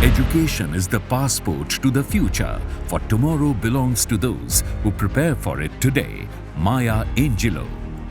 Education is the passport to the future, for tomorrow belongs to those who prepare for it today. Maya Angelou.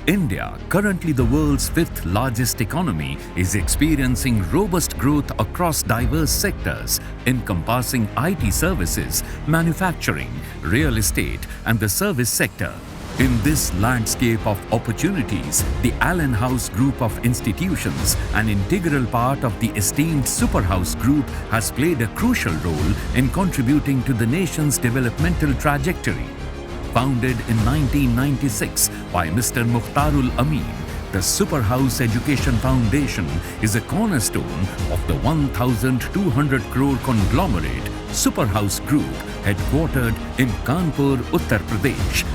India, currently the world's fifth largest economy, is experiencing robust growth across diverse sectors, encompassing IT services, manufacturing, real estate, and the service sector. In this landscape of opportunities, the Allen House Group of institutions, an integral part of the esteemed Superhouse Group, has played a crucial role in contributing to the nation's developmental trajectory. Founded in 1996 by Mr. Mukhtarul Amin, the Superhouse Education Foundation is a cornerstone of the 1,200 crore conglomerate Superhouse Group, headquartered in Kanpur, Uttar Pradesh.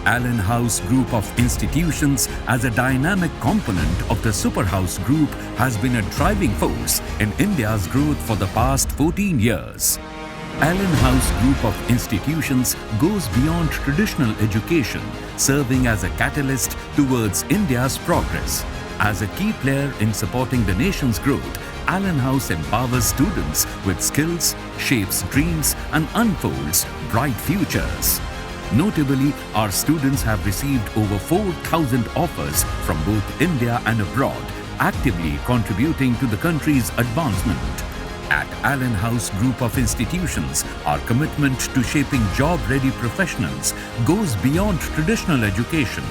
Allen House Group of institutions, as a dynamic component of the Superhouse Group, has been a driving force in India's growth for the past 14 years. Allen House Group of institutions goes beyond traditional education, serving as a catalyst towards India's progress. As a key player in supporting the nation's growth, Allen House empowers students with skills, shapes dreams, and unfolds bright futures. Notably, our students have received over 4,000 offers from both India and abroad, actively contributing to the country's advancement. At Allen House Group of institutions, our commitment to shaping job-ready professionals goes beyond traditional education.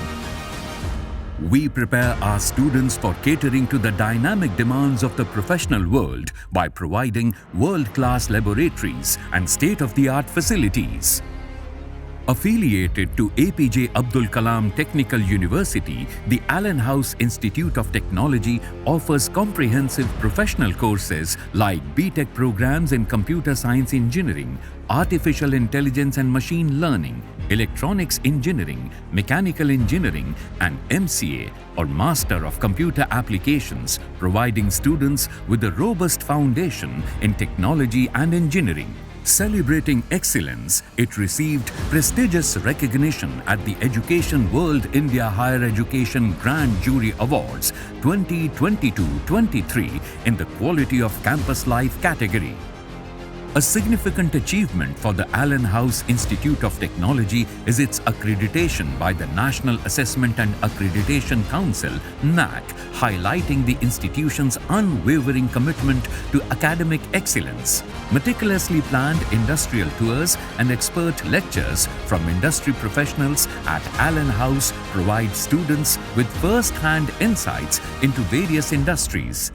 We prepare our students for catering to the dynamic demands of the professional world by providing world-class laboratories and state-of-the-art facilities. Affiliated to APJ Abdul Kalam Technical University, the Allen House Institute of Technology offers comprehensive professional courses like BTech programs in Computer Science Engineering, Artificial Intelligence and Machine Learning, Electronics Engineering, Mechanical Engineering, and MCA or Master of Computer Applications, providing students with a robust foundation in technology and engineering. Celebrating excellence, it received prestigious recognition at the Education World India Higher Education Grand Jury Awards 2022-23 in the Quality of Campus Life category. A significant achievement for the Allen House Institute of Technology is its accreditation by the National Assessment and Accreditation Council (NAAC), highlighting the institution's unwavering commitment to academic excellence. Meticulously planned industrial tours and expert lectures from industry professionals at Allen House provide students with first-hand insights into various industries.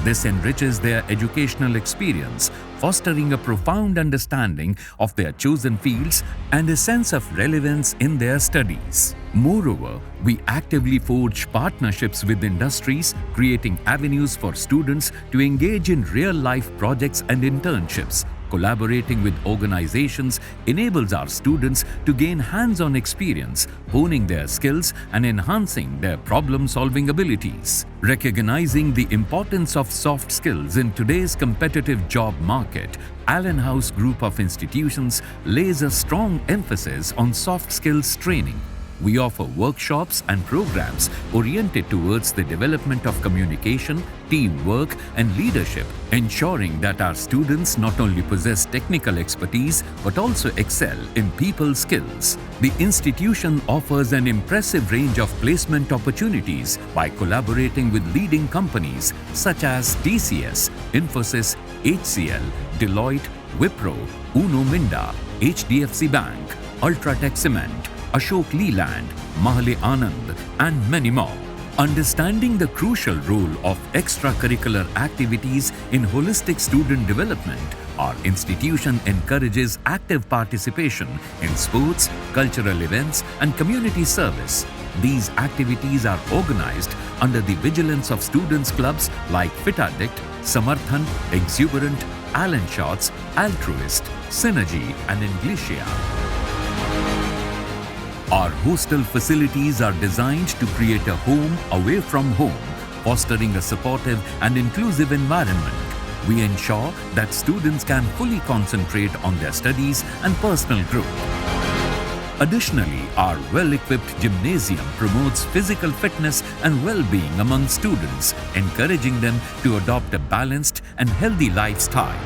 This enriches their educational experience, fostering a profound understanding of their chosen fields and a sense of relevance in their studies. Moreover, we actively forge partnerships with industries, creating avenues for students to engage in real-life projects and internships. Collaborating with organizations enables our students to gain hands-on experience, honing their skills and enhancing their problem-solving abilities. Recognizing the importance of soft skills in today's competitive job market, Allen House Group of institutions lays a strong emphasis on soft skills training. We offer workshops and programs oriented towards the development of communication, teamwork, and leadership, ensuring that our students not only possess technical expertise but also excel in people skills. The institution offers an impressive range of placement opportunities by collaborating with leading companies such as TCS, Infosys, HCL, Deloitte, Wipro, Uno Minda, HDFC Bank, Ultratech Cement, Ashok Leland, Mahle Anand, and many more. Understanding the crucial role of extracurricular activities in holistic student development, our institution encourages active participation in sports, cultural events, and community service. These activities are organized under the vigilance of students' clubs like Fitaddict, Samarthan, Exuberant, Allen Shots, Altruist, Synergy, and Inglesia. Our hostel facilities are designed to create a home away from home, fostering a supportive and inclusive environment. We ensure that students can fully concentrate on their studies and personal growth. Additionally, our well-equipped gymnasium promotes physical fitness and well-being among students, encouraging them to adopt a balanced and healthy lifestyle.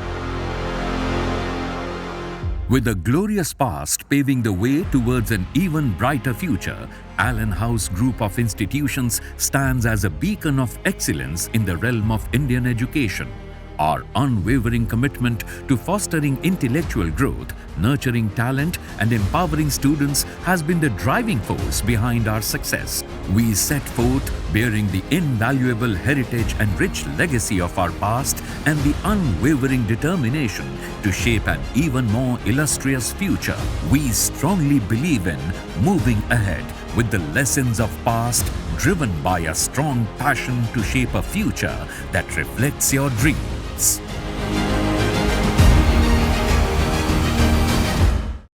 With a glorious past paving the way towards an even brighter future, Allen House Group of Institutions stands as a beacon of excellence in the realm of Indian education. Our unwavering commitment to fostering intellectual growth, nurturing talent, and empowering students has been the driving force behind our success. We set forth bearing the invaluable heritage and rich legacy of our past and the unwavering determination to shape an even more illustrious future. We strongly believe in moving ahead with the lessons of past, driven by a strong passion to shape a future that reflects your dreams.